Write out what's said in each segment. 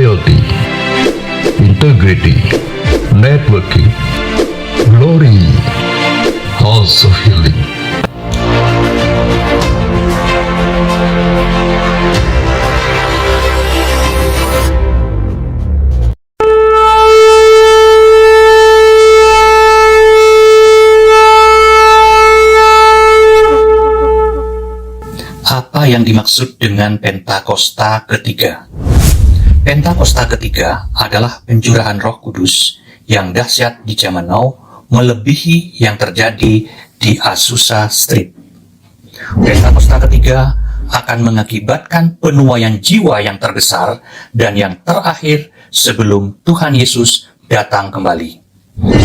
loyalty, integrity, networking, glory, house of healing. Apa yang dimaksud dengan Pentakosta ketiga? Pentakosta ketiga adalah pencurahan Roh Kudus yang dahsyat di zaman now, melebihi yang terjadi di Azusa Street. Pentakosta ketiga akan mengakibatkan penuaian jiwa yang terbesar dan yang terakhir sebelum Tuhan Yesus datang kembali.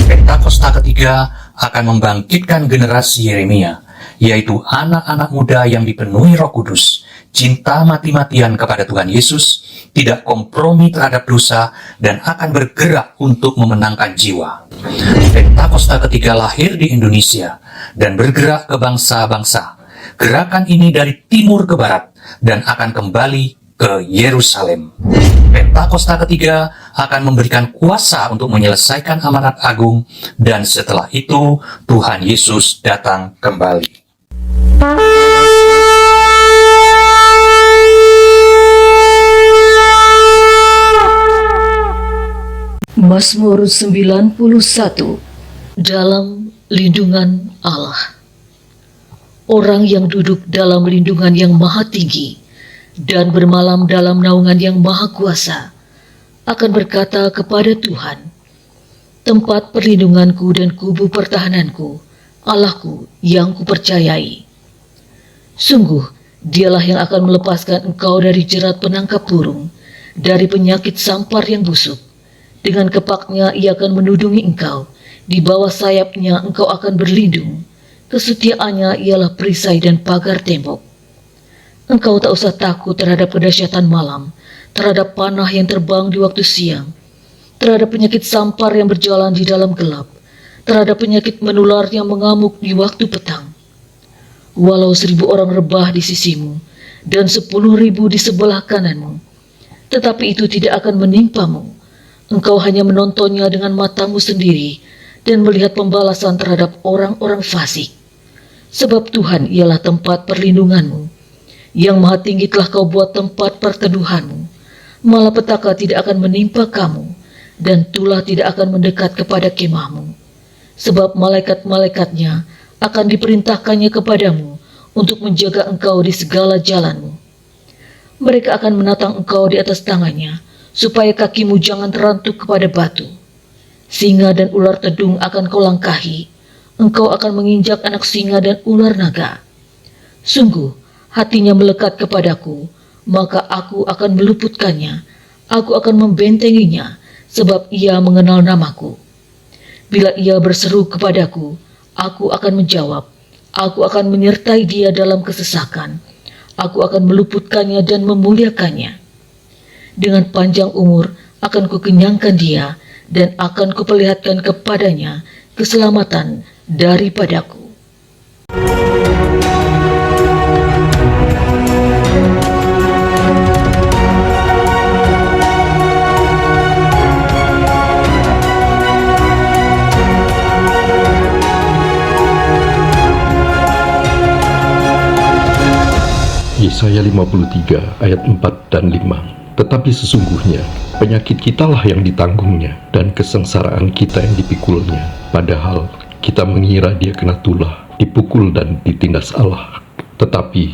Pentakosta ketiga akan membangkitkan generasi Yeremia, yaitu anak-anak muda yang dipenuhi Roh Kudus, cinta mati-matian kepada Tuhan Yesus, tidak kompromi terhadap dosa, dan akan bergerak untuk memenangkan jiwa. Pentakosta ketiga lahir di Indonesia dan bergerak ke bangsa-bangsa. Gerakan ini dari timur ke barat dan akan kembali ke Yerusalem. Pentakosta ketiga akan memberikan kuasa untuk menyelesaikan amanat agung, dan setelah itu Tuhan Yesus datang kembali. Mazmur 91. Dalam lindungan Allah. Orang yang duduk dalam lindungan yang maha tinggi dan bermalam dalam naungan yang maha kuasa akan berkata kepada Tuhan, tempat perlindunganku dan kubu pertahananku, Allahku yang kupercayai. Sungguh, dialah yang akan melepaskan engkau dari jerat penangkap burung, dari penyakit sampar yang busuk. Dengan kepaknya ia akan menudungi engkau, di bawah sayapnya engkau akan berlindung. Kesetiaannya ialah perisai dan pagar tembok. Engkau tak usah takut terhadap kedahsyatan malam, terhadap panah yang terbang di waktu siang, terhadap penyakit sampar yang berjalan di dalam gelap, terhadap penyakit menular yang mengamuk di waktu petang. Walau 1.000 orang rebah di sisimu dan 10.000 di sebelah kananmu, tetapi itu tidak akan menimpamu. Engkau hanya menontonnya dengan matamu sendiri dan melihat pembalasan terhadap orang-orang fasik. Sebab Tuhan ialah tempat perlindunganmu. Yang maha tinggi telah kau buat tempat perteduhanmu. Malapetaka tidak akan menimpa kamu, dan tulah tidak akan mendekat kepada kemahmu. Sebab malaikat-malaikatnya akan diperintahkannya kepadamu untuk menjaga engkau di segala jalanmu. Mereka akan menatang engkau di atas tangannya, supaya kakimu jangan terantuk kepada batu. Singa dan ular tedung akan kau langkahi, engkau akan menginjak anak singa dan ular naga. Sungguh, hatinya melekat kepadaku, maka aku akan meluputkannya, aku akan membentenginya, sebab ia mengenal namaku. Bila ia berseru kepadaku, aku akan menjawab, aku akan menyertai dia dalam kesesakan, aku akan meluputkannya dan memuliakannya. Dengan panjang umur akan kukenyangkan dia, dan akan kuperlihatkan kepadanya keselamatan daripadaku. Yesaya 53 ayat 4 dan 5. Tetapi sesungguhnya penyakit kitalah yang ditanggungnya dan kesengsaraan kita yang dipikulnya. Padahal kita mengira dia kena tulah, dipukul dan ditindas Allah. Tetapi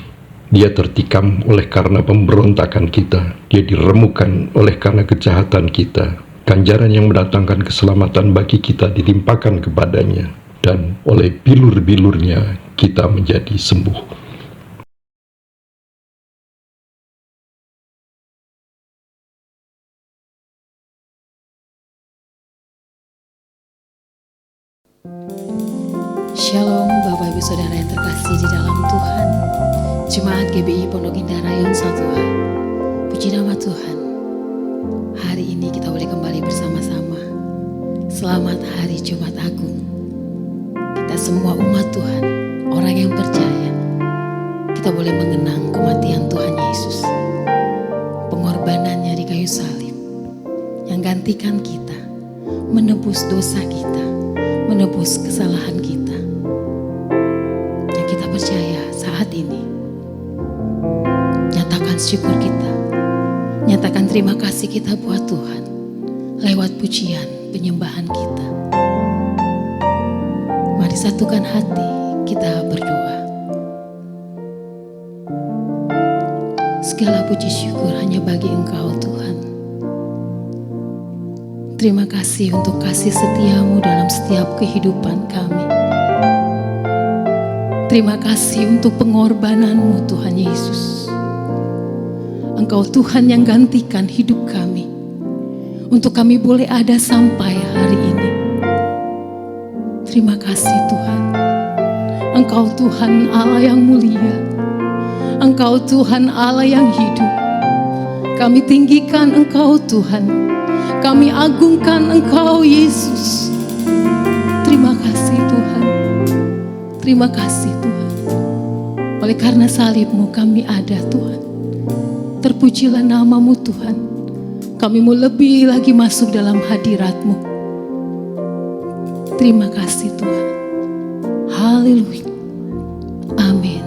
dia tertikam oleh karena pemberontakan kita, dia diremukkan oleh karena kejahatan kita. Ganjaran yang mendatangkan keselamatan bagi kita ditimpakan kepadanya, dan oleh bilur-bilurnya kita menjadi sembuh. Shalom Bapak Ibu Saudara yang terkasih di dalam Tuhan. Jemaat GBI Pondok Indah Rayon 1A. Puji nama Tuhan. Hari ini kita boleh kembali bersama-sama. Selamat Hari Jumat Agung. Kita semua umat Tuhan, orang yang percaya, kita boleh mengenang kematian Tuhan Yesus, pengorbanannya di kayu salib, menggantikan kita, menebus dosa kita, menebus kesalahan kita. Yang kita percaya saat ini, nyatakan syukur kita, nyatakan terima kasih kita buat Tuhan lewat pujian penyembahan kita. Mari satukan hati, kita berdoa. Segala puji syukur hanya bagi Engkau Tuhan. Terima kasih untuk kasih setiamu dalam setiap kehidupan kami. Terima kasih untuk pengorbananmu Tuhan Yesus. Engkau Tuhan yang gantikan hidup kami, untuk kami boleh ada sampai hari ini. Terima kasih Tuhan. Engkau Tuhan Allah yang mulia. Engkau Tuhan Allah yang hidup. Kami tinggikan Engkau Tuhan. Kami agungkan Engkau Yesus. Terima kasih Tuhan. Terima kasih Tuhan. Oleh karena salib-Mu kami ada Tuhan. Terpujilah nama-Mu Tuhan. Kami mau lebih lagi masuk dalam hadirat-Mu. Terima kasih Tuhan. Haleluya. Amin.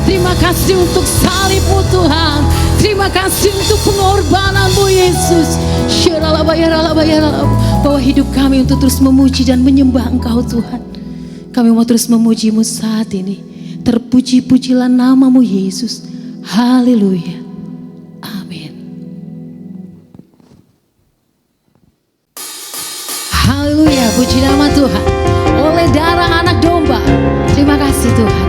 Terima kasih untuk salib-Mu Tuhan. Terima kasih untuk pengorbanan-Mu Yesus. Bahwa hidup kami untuk terus memuji dan menyembah Engkau Tuhan. Kami mau terus memuji-Mu saat ini. Terpuji-pujilah nama-Mu Yesus. Haleluya. Amin. Haleluya, puji nama Tuhan. Oleh darah anak domba. Terima kasih Tuhan.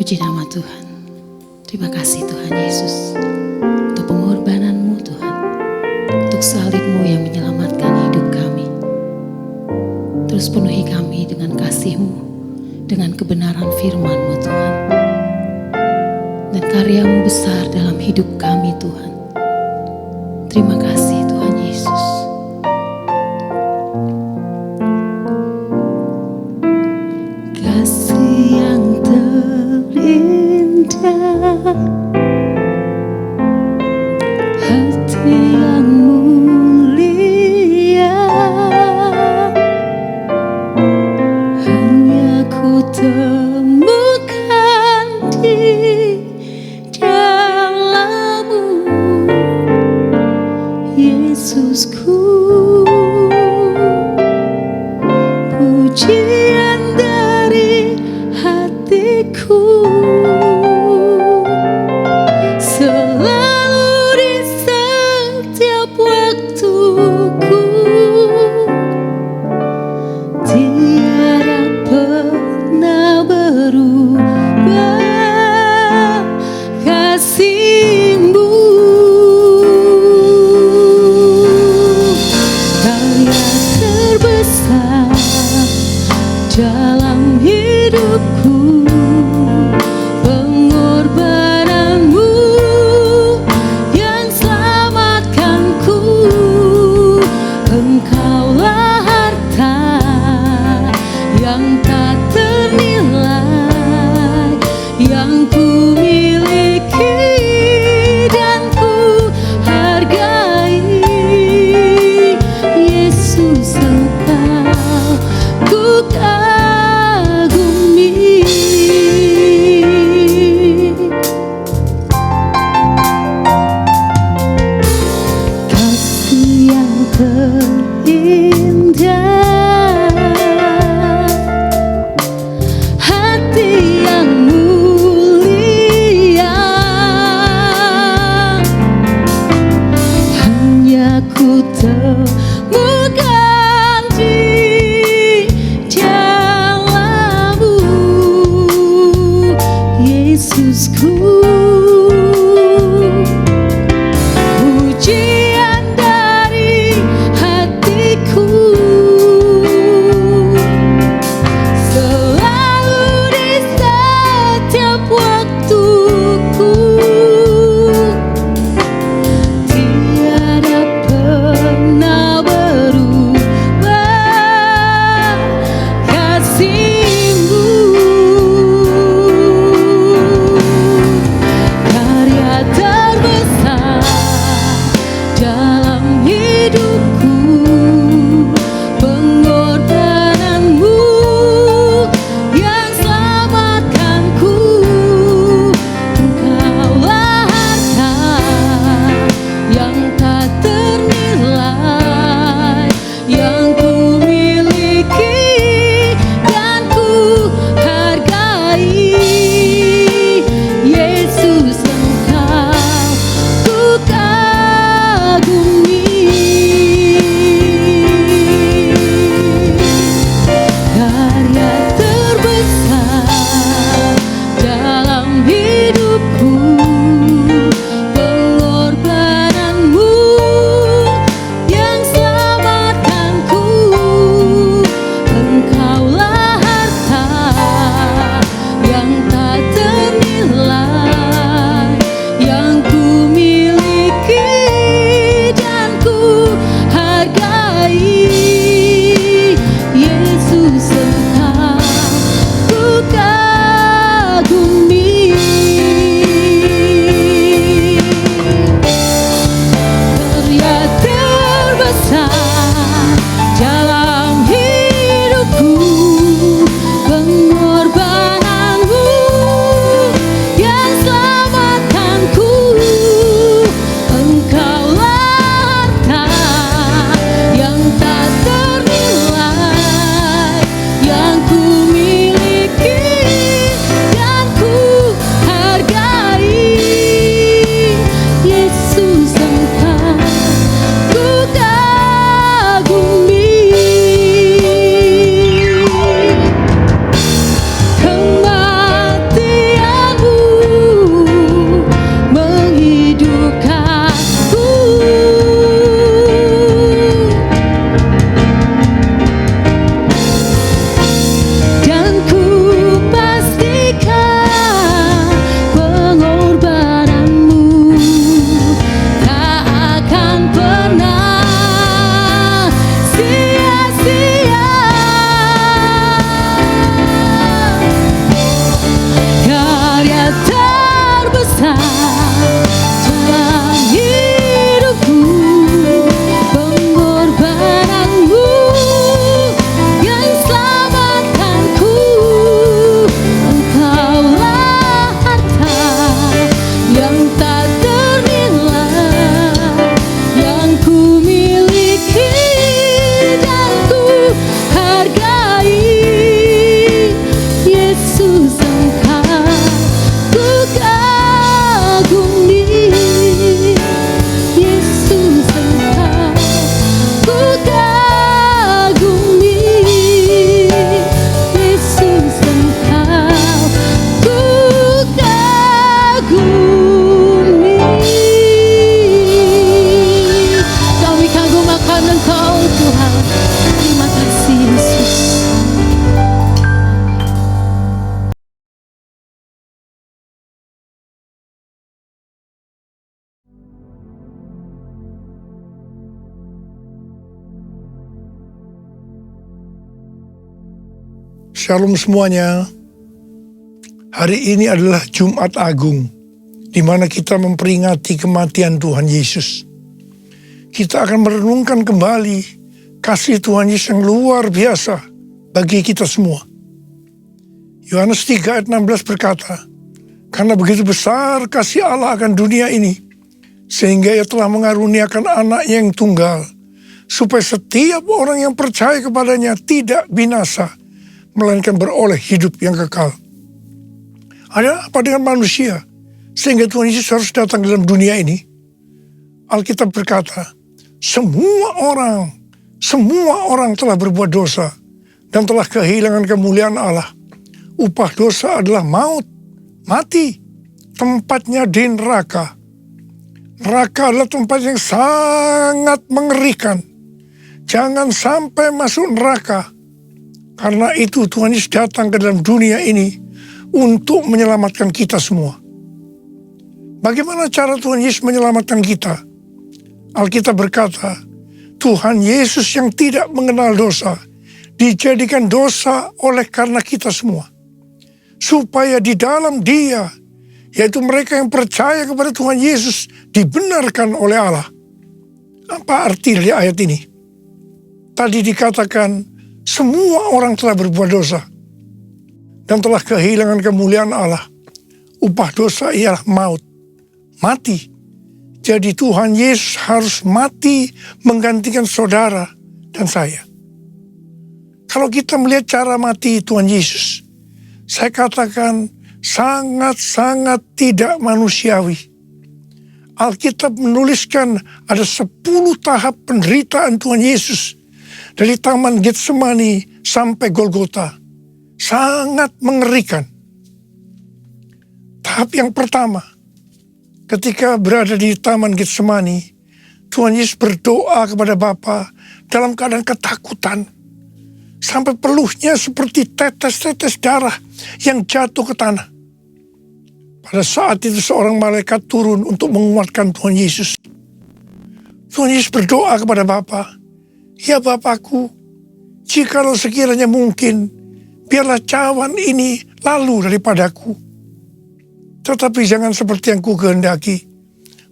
Puji nama Tuhan. Terima kasih Tuhan Yesus untuk pengorbanan-Mu Tuhan, untuk salib-Mu yang menyelamatkan hidup kami. Terus penuhi kami dengan kasih-Mu, dengan kebenaran firman-Mu Tuhan. Dan karya-Mu besar dalam hidup kami Tuhan. Terima kasih Tuhan Yesus. Kasih yang terindah, hati yang mulia, hanya ku temukan di dalam-Mu, Yesusku. Pujian dari hatiku selalu di setiap waktuku. terbesar dalam hidupku, pengorbananmu yang selamatkanku. Engkaulah harta yang tak ternilai yang ku miliki dan ku hargai. Yesus, Engkau ku kagumi. Kasih yang terindah, hati yang mulia, hanya ku temukan di dalam-Mu, Yesusku. Pujian dari hatiku Shalom semuanya. Hari ini adalah Jumat Agung, di mana kita memperingati kematian Tuhan Yesus. Kita akan merenungkan kembali kasih Tuhan Yesus yang luar biasa bagi kita semua. Yohanes 3 ayat 16 berkata, "Karena begitu besar kasih Allah akan dunia ini, sehingga Ia telah mengaruniakan anaknya yang tunggal, supaya setiap orang yang percaya kepadanya tidak binasa, melainkan beroleh hidup yang kekal." Ada apa dengan manusia sehingga Tuhan Yesus harus datang dalam dunia ini? Alkitab berkata, semua orang telah berbuat dosa dan telah kehilangan kemuliaan Allah. Upah dosa adalah maut, mati, tempatnya di neraka. Neraka adalah tempat yang sangat mengerikan. Jangan sampai masuk neraka. Karena itu Tuhan Yesus datang ke dalam dunia ini untuk menyelamatkan kita semua. Bagaimana cara Tuhan Yesus menyelamatkan kita? Alkitab berkata, Tuhan Yesus yang tidak mengenal dosa, dijadikan dosa oleh karena kita semua. Supaya di dalam Dia, yaitu mereka yang percaya kepada Tuhan Yesus, dibenarkan oleh Allah. Apa arti dari ayat ini? Tadi dikatakan, semua orang telah berbuat dosa dan telah kehilangan kemuliaan Allah. Upah dosa ialah maut, mati. Jadi Tuhan Yesus harus mati menggantikan saudara dan saya. Kalau kita melihat cara mati Tuhan Yesus, saya katakan sangat-sangat tidak manusiawi. Alkitab menuliskan ada 10 tahap penderitaan Tuhan Yesus dari Taman Getsemani sampai Golgota. Sangat mengerikan. Tahap yang pertama, ketika berada di Taman Getsemani, Tuhan Yesus berdoa kepada Bapa dalam keadaan ketakutan. Sampai peluhnya seperti tetes-tetes darah yang jatuh ke tanah. Pada saat itu seorang malaikat turun untuk menguatkan Tuhan Yesus. Tuhan Yesus berdoa kepada Bapa, "Ya Bapakku, jikalau sekiranya mungkin, biarlah cawan ini lalu daripadaku. Tetapi jangan seperti yang ku kehendaki,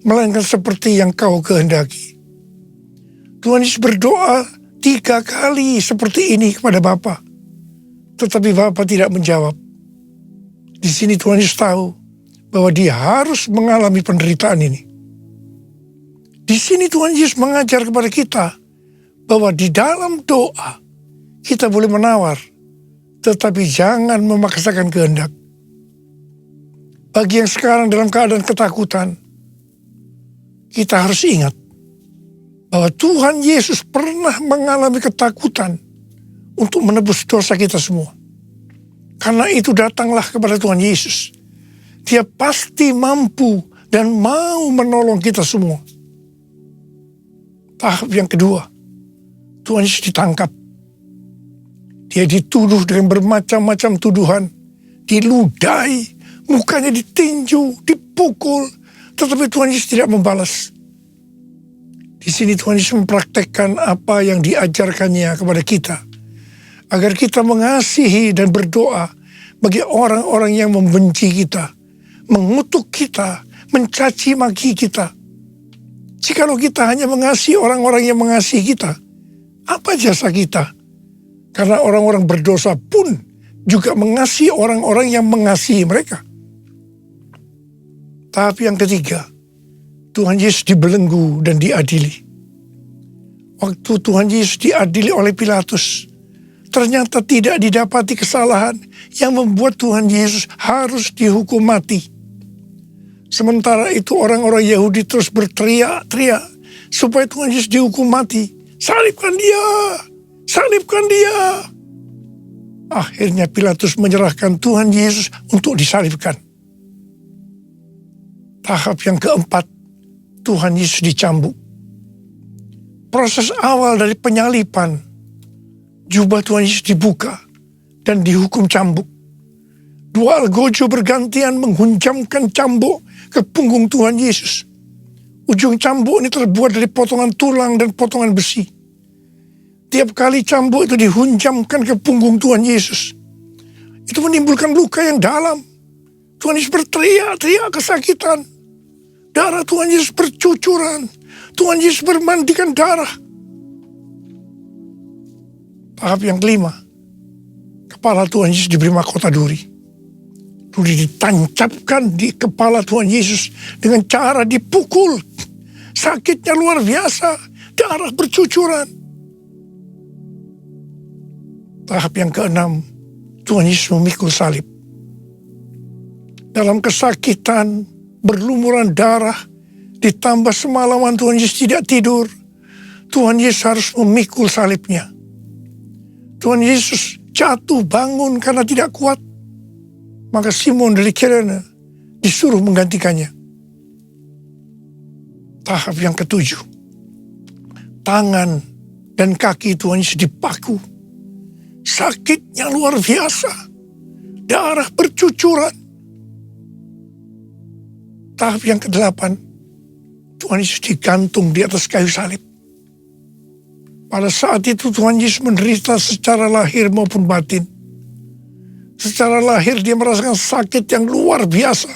melainkan seperti yang kau kehendaki." Tuhan Yesus berdoa 3 kali seperti ini kepada Bapa. Tetapi Bapa tidak menjawab. Di sini Tuhan Yesus tahu bahwa Dia harus mengalami penderitaan ini. Di sini Tuhan Yesus mengajar kepada kita bahwa di dalam doa kita boleh menawar, tetapi jangan memaksakan kehendak. Bagi yang sekarang dalam keadaan ketakutan, kita harus ingat bahwa Tuhan Yesus pernah mengalami ketakutan untuk menebus dosa kita semua. Karena itu datanglah kepada Tuhan Yesus. Dia pasti mampu dan mau menolong kita semua. Tahap yang kedua, Tuhan Yesus ditangkap. Dia dituduh dengan bermacam-macam tuduhan, diludahi, mukanya ditinju, dipukul, tetapi Tuhan Yesus tidak membalas. Di sini Tuhan Yesus mempraktekkan apa yang diajarkannya kepada kita, agar kita mengasihi dan berdoa bagi orang-orang yang membenci kita, mengutuk kita, mencaci maki kita. Jikalau kita hanya mengasihi orang-orang yang mengasihi kita, apa jasa kita? Karena orang-orang berdosa pun juga mengasihi orang-orang yang mengasihi mereka. Tahap yang ketiga, Tuhan Yesus dibelenggu dan diadili. Waktu Tuhan Yesus diadili oleh Pilatus, ternyata tidak didapati kesalahan yang membuat Tuhan Yesus harus dihukum mati. Sementara itu orang-orang Yahudi terus berteriak-teriak supaya Tuhan Yesus dihukum mati. Salibkan dia! Salibkan dia! Akhirnya Pilatus menyerahkan Tuhan Yesus untuk disalibkan. Tahap yang keempat, Tuhan Yesus dicambuk. Proses awal dari penyalipan, jubah Tuhan Yesus dibuka dan dihukum cambuk. 2 algojo bergantian menghunjamkan cambuk ke punggung Tuhan Yesus. Ujung cambuk ini terbuat dari potongan tulang dan potongan besi. Tiap kali cambuk itu dihunjamkan ke punggung Tuhan Yesus, Itu menimbulkan luka yang dalam. Tuhan Yesus berteriak-teriak kesakitan. Darah Tuhan Yesus bercucuran. Tuhan Yesus bermandikan darah. Tahap yang kelima, kepala Tuhan Yesus diberi mahkota duri. Duri ditancapkan di kepala Tuhan Yesus dengan cara dipukul. Sakitnya luar biasa, darah bercucuran. Tahap yang keenam, Tuhan Yesus memikul salib. Dalam kesakitan, berlumuran darah, ditambah semalaman Tuhan Yesus tidak tidur, Tuhan Yesus harus memikul salibnya. Tuhan Yesus jatuh bangun karena tidak kuat. Maka Simon dari Kirene disuruh menggantikannya. Tahap yang ketujuh, tangan dan kaki Tuhan Yesus dipaku. Sakitnya luar biasa, darah bercucuran. Tahap yang kedelapan, Tuhan Yesus digantung di atas kayu salib. Pada saat itu Tuhan Yesus menderita secara lahir maupun batin. Secara lahir dia merasakan sakit yang luar biasa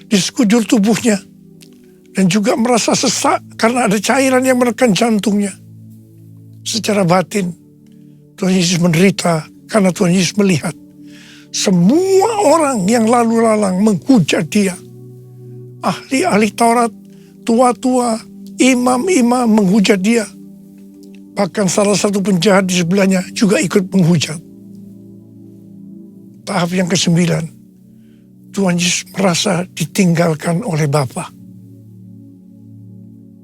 di sekujur tubuhnya. Dan juga merasa sesak karena ada cairan yang menekan jantungnya. Secara batin, Tuhan Yesus menderita karena Tuhan Yesus melihat semua orang yang lalu lalang menghujat dia. Ahli-ahli Taurat, tua-tua, imam-imam menghujat dia. Bahkan salah satu penjahat di sebelahnya juga ikut menghujat. Tahap yang kesembilan, Tuhan Yesus merasa ditinggalkan oleh Bapa.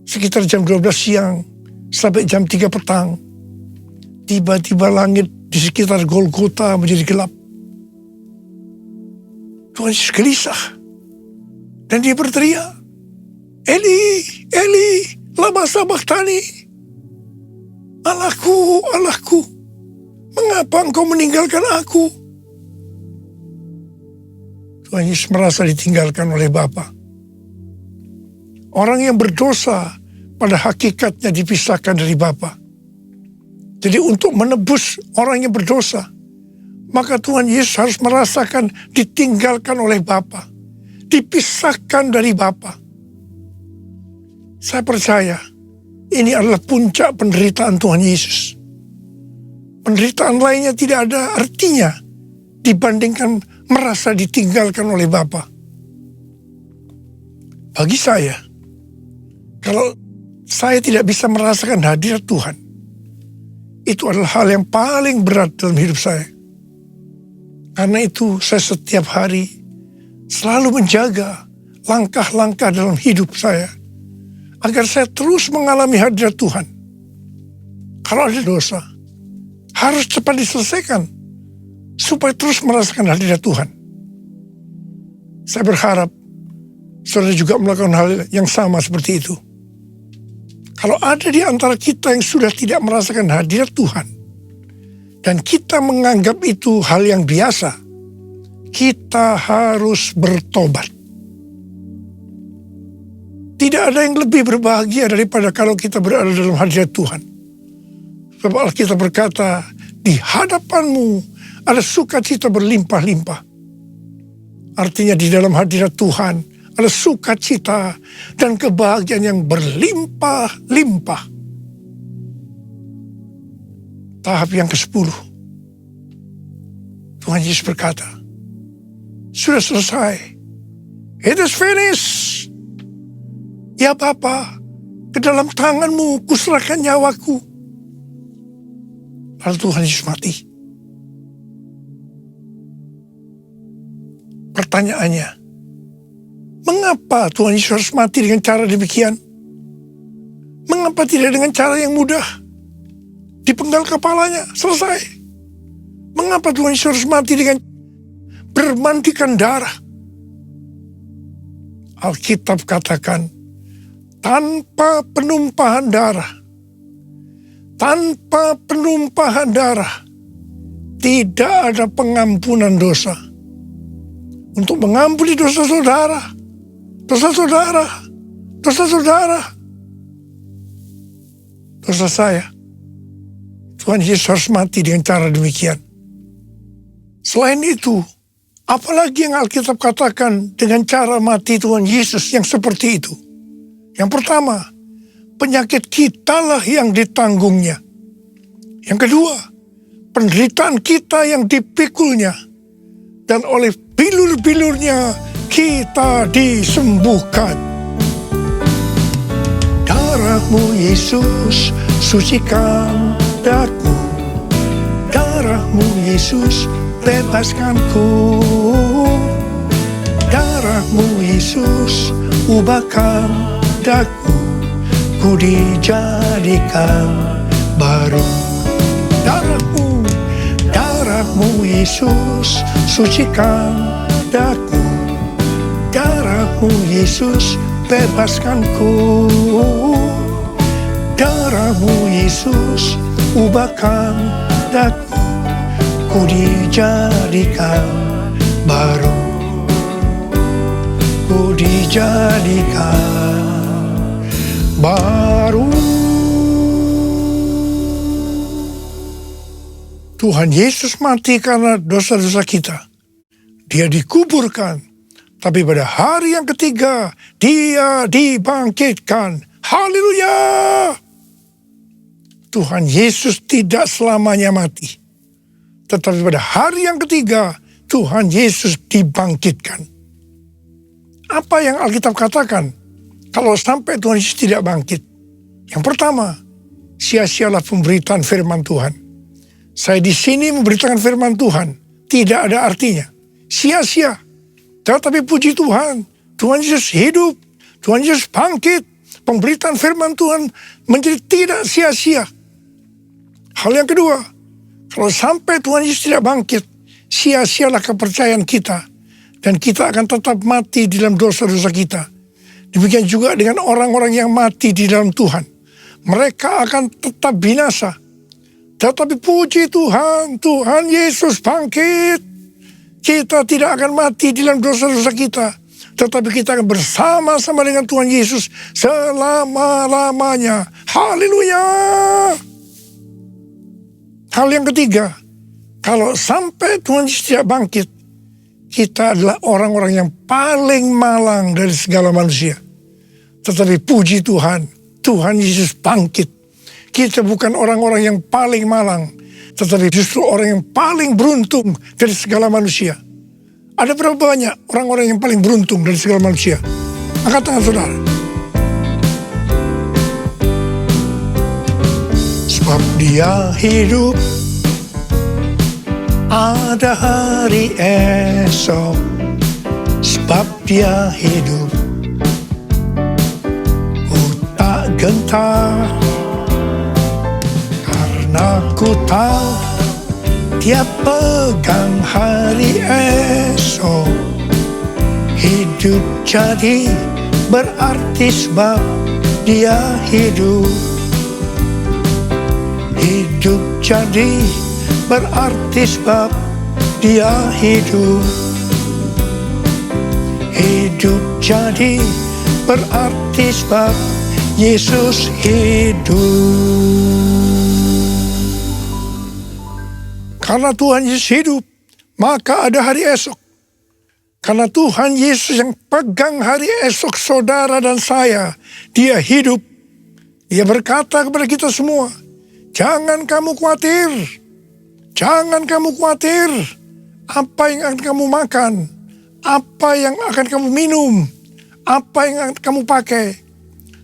Sekitar jam 12 siang sampai jam 3 petang, tiba-tiba langit di sekitar Golgota menjadi gelap. Tuhan Yesus gelisah. Dan dia berteriak, Eli, Eli, lama sabachthani. Allahku, Allahku, mengapa engkau meninggalkan aku? Tuhan Yesus merasa ditinggalkan oleh Bapa. Orang yang berdosa pada hakikatnya dipisahkan dari Bapa. Jadi untuk menebus orang yang berdosa, maka Tuhan Yesus harus merasakan ditinggalkan oleh Bapa. Dipisahkan dari Bapa. Saya percaya ini adalah puncak penderitaan Tuhan Yesus. Penderitaan lainnya tidak ada artinya dibandingkan merasa ditinggalkan oleh Bapa. Bagi saya, kalau saya tidak bisa merasakan hadirat Tuhan, itu adalah hal yang paling berat dalam hidup saya. Karena itu saya setiap hari selalu menjaga langkah-langkah dalam hidup saya agar saya terus mengalami hadirat Tuhan. Kalau ada dosa, harus cepat diselesaikan supaya terus merasakan hadirat Tuhan. Saya berharap saudara juga melakukan hal yang sama seperti itu. Kalau ada di antara kita yang sudah tidak merasakan hadirat Tuhan dan kita menganggap itu hal yang biasa, kita harus bertobat. Tidak ada yang lebih berbahagia daripada kalau kita berada dalam hadirat Tuhan. Sebab Alkitab berkata, di hadapanmu ada sukacita berlimpah-limpah. Artinya di dalam hadirat Tuhan ada sukacita dan kebahagiaan yang berlimpah-limpah. Tahap yang ke-10. Tuhan Yesus berkata, sudah selesai. It is finished. Ya Bapa, ke dalam tanganmu kuserahkan nyawaku. Lalu Tuhan Yesus mati. Pertanyaannya, mengapa Tuhan Yesus harus mati dengan cara demikian? Mengapa tidak dengan cara yang mudah? Dipenggal kepalanya, selesai. Mengapa Tuhan Yesus harus mati dengan bermandikan darah? Alkitab katakan, tanpa penumpahan darah, tanpa penumpahan darah, tidak ada pengampunan dosa. Untuk mengampuni dosa saudara, dosa saudara, dosa saudara, dosa saya, Tuhan Yesus harus mati dengan cara demikian. Selain itu, apalagi yang Alkitab katakan dengan cara mati Tuhan Yesus yang seperti itu? Yang pertama, penyakit kitalah yang ditanggungnya. Yang kedua, penderitaan kita yang dipikulnya. Dan oleh bilur-bilurnya kita disembuhkan. Darah-Mu Yesus sucikan daku. Darah-Mu Yesus bebaskanku. Darah-Mu Yesus ubahkan daku. Ku dijadikan baru. Darah-Mu, darah-Mu Yesus sucikan daku. Darah-Mu Yesus bebaskanku. Darah-Mu Yesus ubahkan daku. Ku dijadikan baru. Ku dijadikan baru. Tuhan Yesus mati karena dosa-dosa kita. Dia dikuburkan. Tapi pada hari yang ketiga, Dia dibangkitkan. Haleluya! Tuhan Yesus tidak selamanya mati. Tetapi pada hari yang ketiga, Tuhan Yesus dibangkitkan. Apa yang Alkitab katakan? Kalau sampai Tuhan Yesus tidak bangkit. Yang pertama, sia-sialah pemberitaan firman Tuhan. Saya di sini memberitakan firman Tuhan. Tidak ada artinya. Sia-sia. Tetapi puji Tuhan. Tuhan Yesus hidup. Tuhan Yesus bangkit. Pemberitaan firman Tuhan menjadi tidak sia-sia. Hal yang kedua. Kalau sampai Tuhan Yesus tidak bangkit. Sia-sialah kepercayaan kita. Dan kita akan tetap mati di dalam dosa-dosa kita. Demikian juga dengan orang-orang yang mati di dalam Tuhan. Mereka akan tetap binasa. Tetapi puji Tuhan, Tuhan Yesus bangkit. Kita tidak akan mati di dalam dosa-dosa kita. Tetapi kita akan bersama-sama dengan Tuhan Yesus selama-lamanya. Haleluya! Hal yang ketiga, kalau sampai Tuhan Yesus tidak bangkit, kita adalah orang-orang yang paling malang dari segala manusia. Tetapi puji Tuhan, Tuhan Yesus bangkit. Kita bukan orang-orang yang paling malang, tetapi justru orang yang paling beruntung dari segala manusia. Ada berapa banyak orang-orang yang paling beruntung dari segala manusia? Angkat tangan saudara. Sebab Dia hidup, ada hari esok. Sebab Dia hidup, ku tak gentar. Aku tahu Dia pegang hari esok. Hidup jadi berarti sebab Dia hidup. Hidup jadi berarti sebab Dia hidup. Hidup jadi berarti sebab Yesus hidup. Karena Tuhan Yesus hidup, maka ada hari esok. Karena Tuhan Yesus yang pegang hari esok saudara dan saya, Dia hidup. Dia berkata kepada kita semua, jangan kamu khawatir. Jangan kamu khawatir. Apa yang akan kamu makan? Apa yang akan kamu minum? Apa yang akan kamu pakai?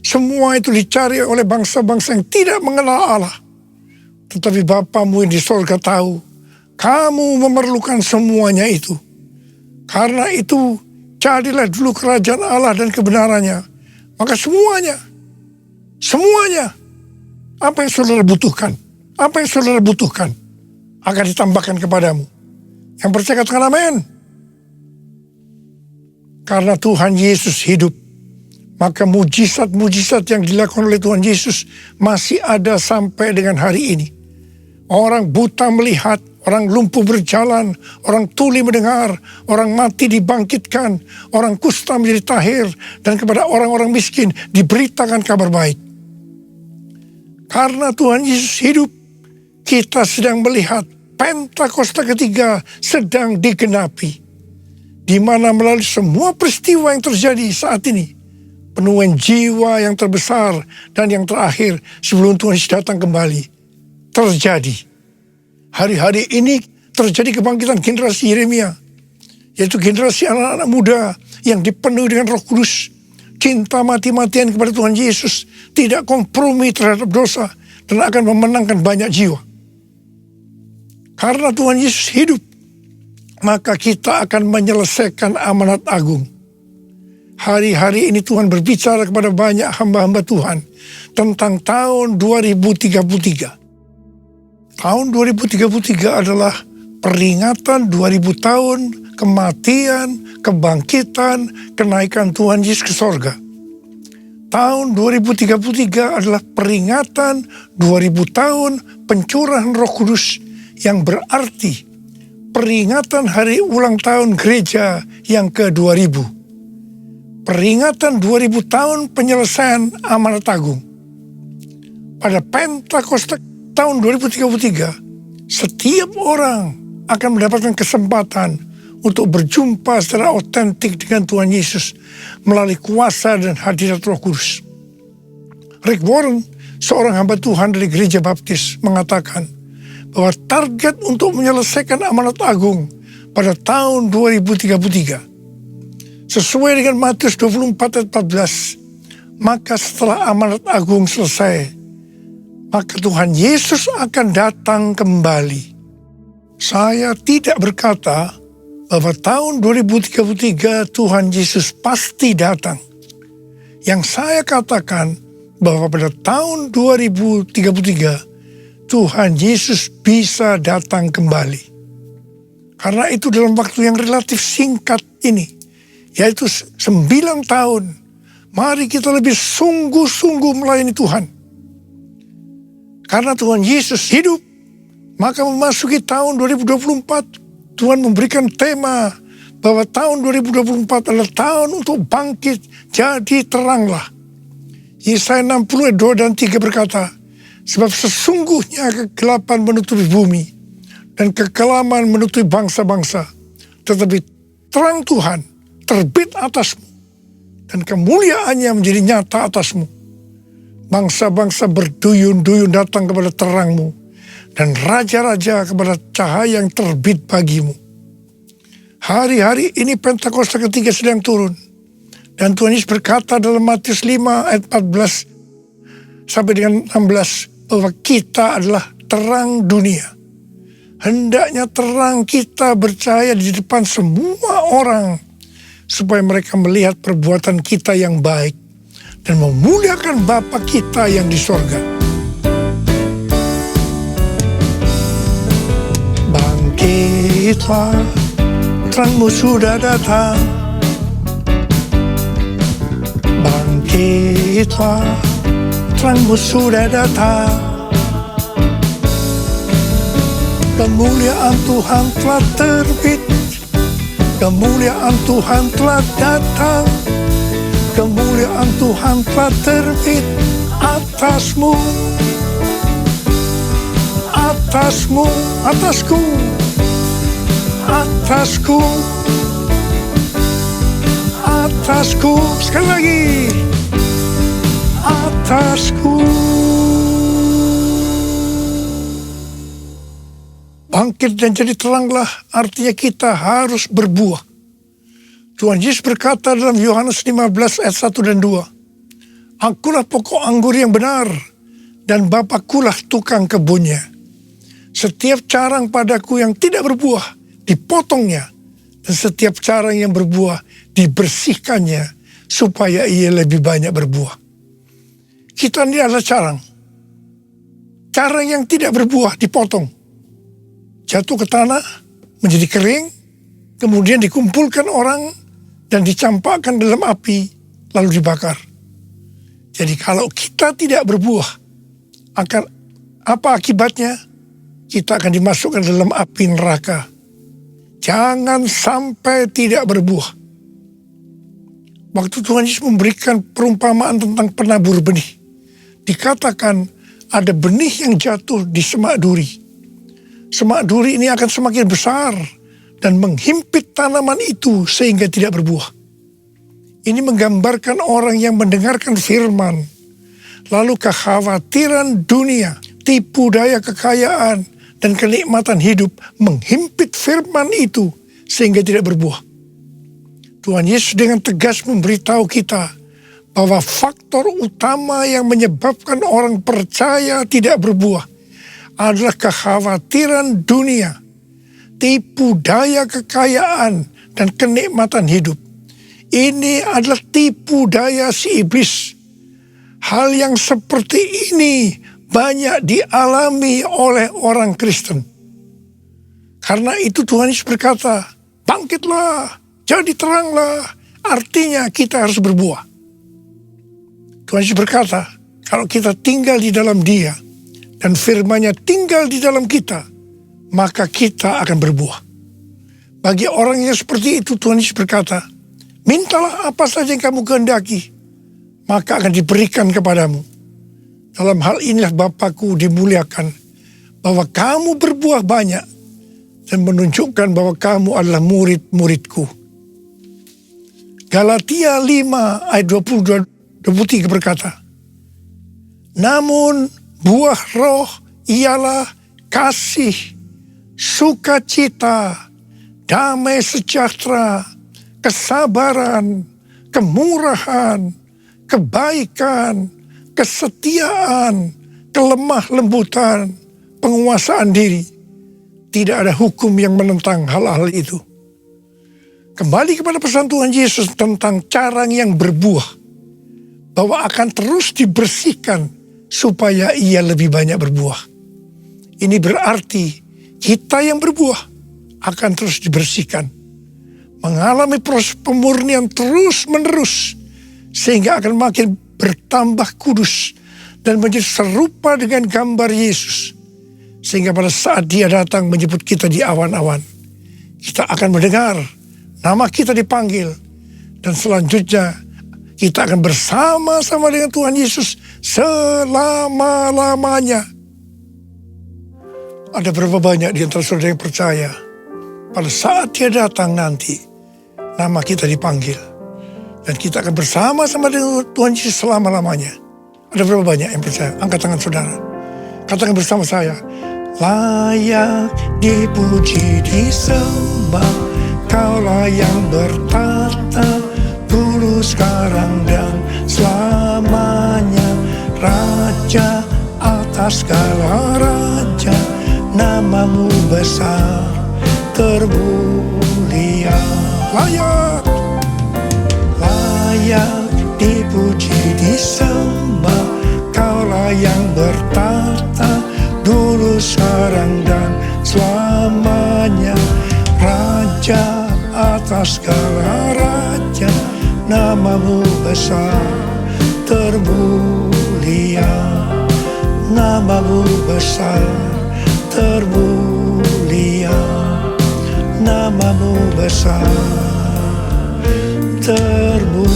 Semua itu dicari oleh bangsa-bangsa yang tidak mengenal Allah. Tetapi Bapamu yang di surga tahu, kamu memerlukan semuanya itu. Karena itu, jadilah dulu kerajaan Allah dan kebenarannya. Maka semuanya, apa yang saudara butuhkan, akan ditambahkan kepadamu. Yang percaya katakan amin. Karena Tuhan Yesus hidup, maka mujizat-mujizat yang dilakukan oleh Tuhan Yesus masih ada sampai dengan hari ini. Orang buta melihat, orang lumpuh berjalan, orang tuli mendengar, orang mati dibangkitkan, orang kusta menjadi tahir, dan kepada orang-orang miskin diberitakan kabar baik. Karena Tuhan Yesus hidup, kita sedang melihat Pentakosta ketiga sedang digenapi, di mana melalui semua peristiwa yang terjadi saat ini, penuaian jiwa yang terbesar dan yang terakhir sebelum Tuhan Yesus datang kembali terjadi. Hari-hari ini terjadi kebangkitan generasi Yeremia, yaitu generasi anak-anak muda yang dipenuhi dengan Roh Kudus, cinta mati-matian kepada Tuhan Yesus, tidak kompromi terhadap dosa, dan akan memenangkan banyak jiwa. Karena Tuhan Yesus hidup, maka kita akan menyelesaikan amanat agung. Hari-hari ini Tuhan berbicara kepada banyak hamba-hamba Tuhan tentang tahun 2033. Tahun 2033 adalah peringatan 2000 tahun kematian, kebangkitan, kenaikan Tuhan Yesus ke sorga. Tahun 2033 adalah peringatan 2000 tahun pencurahan Roh Kudus, yang berarti peringatan hari ulang tahun gereja yang ke-2000. Peringatan 2000 tahun penyelesaian amanat agung. Pada Pentakosta tahun 2033, setiap orang akan mendapatkan kesempatan untuk berjumpa secara otentik dengan Tuhan Yesus melalui kuasa dan hadirat Roh Kudus. Rick Warren, seorang hamba Tuhan dari Gereja Baptis, mengatakan bahwa target untuk menyelesaikan amanat agung pada tahun 2033 sesuai dengan Matius 24 ayat 14, maka setelah amanat agung selesai, maka Tuhan Yesus akan datang kembali. Saya tidak berkata bahwa tahun 2033 Tuhan Yesus pasti datang. Yang saya katakan bahwa pada tahun 2033 Tuhan Yesus bisa datang kembali. Karena itu dalam waktu yang relatif singkat ini, yaitu 9 tahun, mari kita lebih sungguh-sungguh melayani Tuhan. Karena Tuhan Yesus hidup, maka memasuki tahun 2024, Tuhan memberikan tema bahwa tahun 2024 adalah tahun untuk bangkit, jadi teranglah. Yesaya 60 ayat 2 dan 3 berkata, sebab sesungguhnya kegelapan menutupi bumi dan kekelaman menutupi bangsa-bangsa, tetapi terang Tuhan terbit atasmu dan kemuliaannya menjadi nyata atasmu. Bangsa-bangsa berduyun-duyun datang kepada terangmu dan raja-raja kepada cahaya yang terbit bagimu. Hari-hari ini Pentakosta ketiga sedang turun, dan Tuhan Yesus berkata dalam Matius 5 ayat 14 sampai dengan 16, bahwa kita adalah terang dunia. Hendaknya terang kita bercahaya di depan semua orang, supaya mereka melihat perbuatan kita yang baik dan memuliakan Bapa kita yang di sorga. Bangkitlah, terangmu sudah datang. Bangkitlah, terangmu sudah datang. Kemuliaan Tuhan telah terbit, kemuliaan Tuhan telah datang, kemuliaan Tuhan telah terbit atasmu, atasmu, atasku, atasku, atasku, sekali lagi, atasku. Bangkit dan jadi teranglah artinya kita harus berbuah. Tuhan Yesus berkata dalam Yohanes 15 ayat 1 dan 2, Akulah pokok anggur yang benar, dan Bapakulah tukang kebunnya. Setiap carang padaku yang tidak berbuah, dipotongnya, dan setiap carang yang berbuah, dibersihkannya, supaya ia lebih banyak berbuah. Kita ini adalah carang. Carang yang tidak berbuah dipotong, jatuh ke tanah, menjadi kering, kemudian dikumpulkan orang, dan dicampakkan dalam api, lalu dibakar. Jadi kalau kita tidak berbuah, akan apa akibatnya? Kita akan dimasukkan dalam api neraka. Jangan sampai tidak berbuah. Waktu Tuhan Yesus memberikan perumpamaan tentang penabur benih, dikatakan ada benih yang jatuh di semak duri. semak duri ini akan semakin besar dan menghimpit tanaman itu sehingga tidak berbuah. Ini menggambarkan orang yang mendengarkan firman, lalu kekhawatiran dunia, tipu daya kekayaan, dan kenikmatan hidup menghimpit firman itu sehingga tidak berbuah. Tuhan Yesus dengan tegas memberitahu kita bahwa faktor utama yang menyebabkan orang percaya tidak berbuah adalah kekhawatiran dunia, tipu daya kekayaan, dan kenikmatan hidup. Ini adalah tipu daya si iblis. Hal yang seperti ini banyak dialami oleh orang Kristen. Karena itu Tuhan Yesus berkata, bangkitlah, jadi teranglah. Artinya kita harus berbuah. Tuhan Yesus berkata, kalau kita tinggal di dalam Dia dan firman-Nya tinggal di dalam kita, maka kita akan berbuah. Bagi orang yang seperti itu, Tuhan Yesus berkata, mintalah apa saja yang kamu kehendaki, maka akan diberikan kepadamu. Dalam hal inilah Bapakku dimuliakan, bahwa kamu berbuah banyak dan menunjukkan bahwa kamu adalah murid-muridku. Galatia 5 ayat 22-23 berkata, namun buah roh ialah kasih, sukacita, damai sejahtera, kesabaran, kemurahan, kebaikan, kesetiaan, kelemah lembutan, penguasaan diri. Tidak ada hukum yang menentang hal-hal itu. Kembali kepada pesan Tuhan Yesus tentang carang yang berbuah, bahwa akan terus dibersihkan supaya ia lebih banyak berbuah. Ini berarti kita yang berbuah akan terus dibersihkan, mengalami proses pemurnian terus-menerus, sehingga akan makin bertambah kudus dan menjadi serupa dengan gambar Yesus. Sehingga pada saat Dia datang menjemput kita di awan-awan, kita akan mendengar nama kita dipanggil, dan selanjutnya kita akan bersama-sama dengan Tuhan Yesus selama-lamanya. Ada berapa banyak di antara saudara yang percaya pada saat Dia datang nanti, nama kita dipanggil, dan kita akan bersama-sama dengan Tuhan Yesus selama-lamanya. Ada berapa banyak yang percaya? Angkat tangan saudara. Katakan bersama saya, layak dipuji disembah, Kaulah yang bertata dulu, sekarang, dan selamanya. Raja atas segala raja, namamu besar termulia. Layak dipuji disembah, Kaulah yang bertata dulu, sekarang, dan selamanya. Raja atas segala raja, namamu besar termulia. Namamu besar termulia. Namamu besar termulia.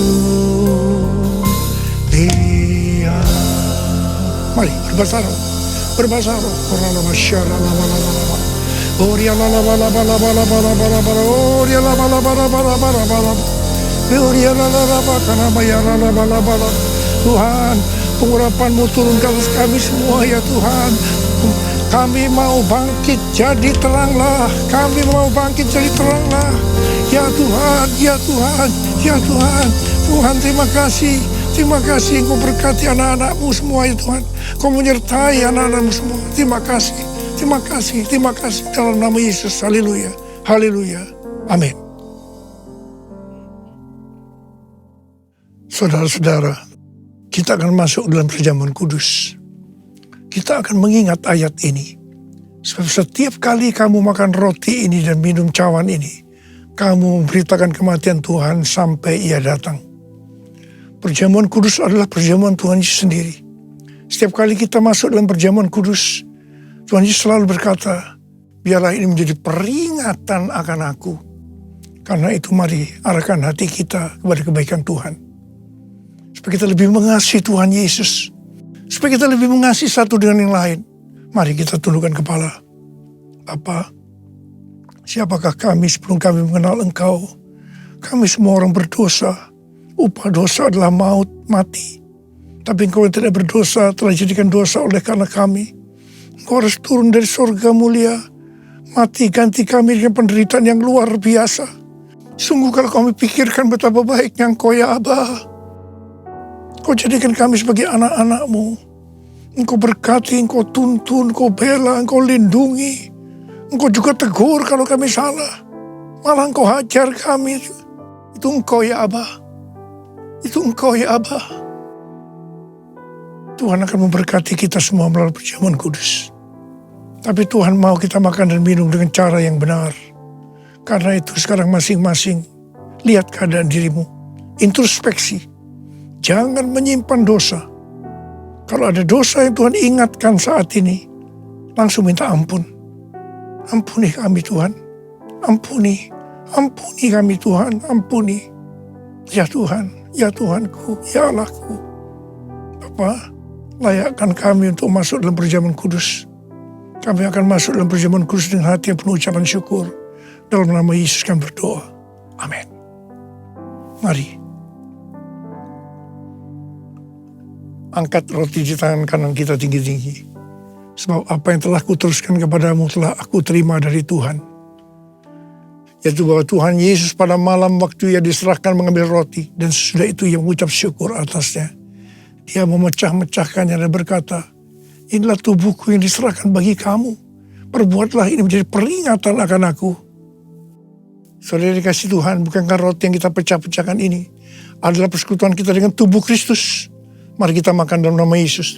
Mari berbahasa roh. Berbahasa roh. Oria la la la la la la la la la la la, oria la la la la la la la la, oria la la la karena bayar la la la la. Tuhan, pengurapan-Mu turun ke atas kami semua ya Tuhan. Kami mau bangkit jadi teranglah. Kami mau bangkit jadi teranglah. Ya Tuhan, ya Tuhan, ya Tuhan. Tuhan, terima kasih. Terima kasih Engkau berkati anak-anak-Mu semua ya Tuhan. Kau menyertai anak-anak-Mu semua. Terima kasih. Terima kasih, terima kasih dalam nama Yesus. Haleluya, haleluya, amin. Saudara-saudara, kita akan masuk dalam perjamuan kudus. Kita akan mengingat ayat ini. Sebab setiap kali kamu makan roti ini dan minum cawan ini, kamu memberitakan kematian Tuhan sampai Ia datang. Perjamuan kudus adalah perjamuan Tuhan Yesus sendiri. Setiap kali kita masuk dalam perjamuan kudus, Tuhan Yesus selalu berkata, biarlah ini menjadi peringatan akan aku. Karena itu mari arahkan hati kita kepada kebaikan Tuhan. Supaya kita lebih mengasihi Tuhan Yesus. Supaya kita lebih mengasihi satu dengan yang lain. Mari kita tundukkan kepala. Bapa, siapakah kami sebelum kami mengenal Engkau? Kami semua orang berdosa. Upah dosa adalah maut, mati. Tapi Engkau yang tidak berdosa telah dijadikan dosa oleh karena kami. Engkau harus turun dari surga mulia, mati ganti kami dengan penderitaan yang luar biasa. Sungguh kalau kami pikirkan betapa baiknya Engkau ya Aba. Engkau jadikan kami sebagai anak-anak-Mu. Engkau berkati, Engkau tuntun, Engkau bela, Engkau lindungi. Engkau juga tegur kalau kami salah. Malah Engkau hajar kami. Itu Engkau ya Aba. Itu Engkau ya Aba. Tuhan akan memberkati kita semua melalui perjamuan kudus. Tapi Tuhan mau kita makan dan minum dengan cara yang benar. Karena itu sekarang masing-masing lihat keadaan dirimu. Introspeksi. Jangan menyimpan dosa. Kalau ada dosa yang Tuhan ingatkan saat ini, langsung minta ampun. Ampuni kami Tuhan. Ampuni. Ampuni kami Tuhan. Ampuni. Ya Tuhan. Ya Tuhanku. Ya Allahku. Bapa, layakkan kami untuk masuk dalam perjamuan kudus. Kami akan masuk dalam perjamuan kudus dengan hati yang penuh ucapan syukur. Dalam nama Yesus kami berdoa. Amin. Mari. Angkat roti di tangan kanan kita tinggi-tinggi. Sebab apa yang telah kuteruskan kepadamu telah aku terima dari Tuhan. Yaitu bahwa Tuhan Yesus pada malam waktu ia diserahkan mengambil roti. Dan sesudah itu ia mengucap syukur atasnya. Dia memecah-mecahkannya dan berkata, inilah tubuhku yang diserahkan bagi kamu. Perbuatlah ini menjadi peringatan akan aku. Saudara dikasih Tuhan, bukankah roti yang kita pecah-pecahkan ini adalah persekutuan kita dengan tubuh Kristus? Mari kita makan dalam nama Yesus.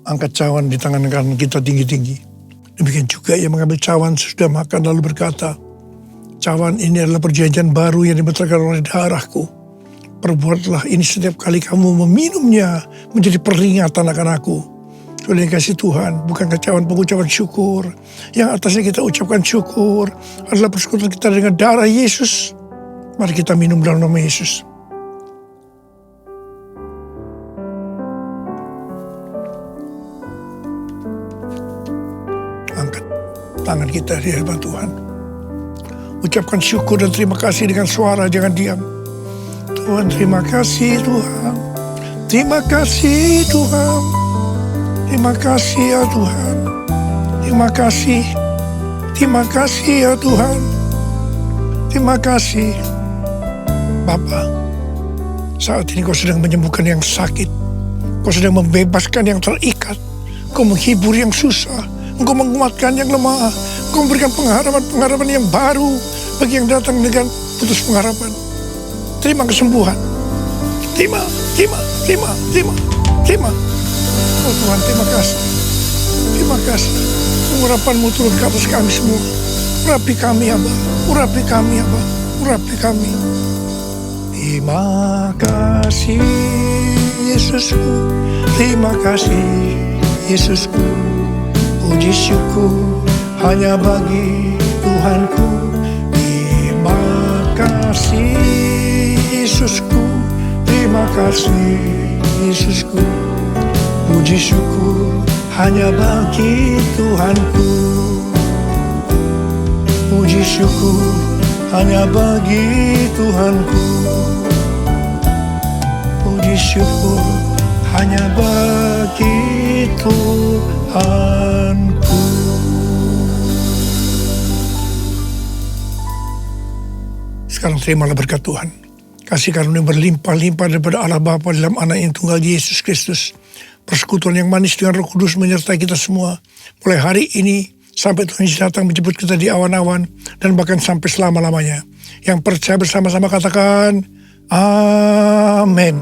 Angkat cawan di tangan kanan kita tinggi-tinggi. Demikian juga ia mengambil cawan sesudah makan lalu berkata, cawan ini adalah perjanjian baru yang dibenarkan oleh darahku. Perbuatlah ini setiap kali kamu meminumnya menjadi peringatan akan aku. Oleh kasih Tuhan, bukankah cawan pengucapan syukur yang atasnya kita ucapkan syukur adalah persekutuan kita dengan darah Yesus. Mari kita minum dalam nama Yesus. Angkat tangan kita di hadapan Tuhan. Ucapkan syukur dan terima kasih dengan suara, jangan diam. Tuhan, terima kasih Tuhan. Terima kasih Tuhan. Terima kasih ya Tuhan. Terima kasih. Terima kasih ya Tuhan. Terima kasih. Bapa, saat ini kau sedang menyembuhkan yang sakit. Kau sedang membebaskan yang terikat. Kau menghibur yang susah. Engkau menguatkan yang lemah. Engkau memberikan pengharapan yang baru bagi yang datang dengan putus pengharapan. Terima kesembuhan. Terima. Oh Tuhan, terima kasih. Terima kasih. Urapan-Mu turun ke atas kami semua. Urapi kami, Aba. Urapi kami, Aba. Urapi kami. Terima kasih, Yesusku. Terima kasih, Yesusku. Puji syukur hanya bagi Tuhanku. Terima kasih, Yesusku. Terima kasih, Yesusku. Puji syukur hanya bagi Tuhanku. Puji syukur hanya bagi Tuhanku. Puji syukur hanya bagi Tuhanku. Sekarang terimalah berkat Tuhan. Kasih karunia berlimpah-limpah daripada Allah Bapa dalam anak yang tunggal Yesus Kristus. Persekutuan yang manis dengan Roh Kudus menyertai kita semua. Mulai hari ini sampai Tuhan Yesus datang menjemput kita di awan-awan. Dan bahkan sampai selama-lamanya. Yang percaya bersama-sama katakan, Amin.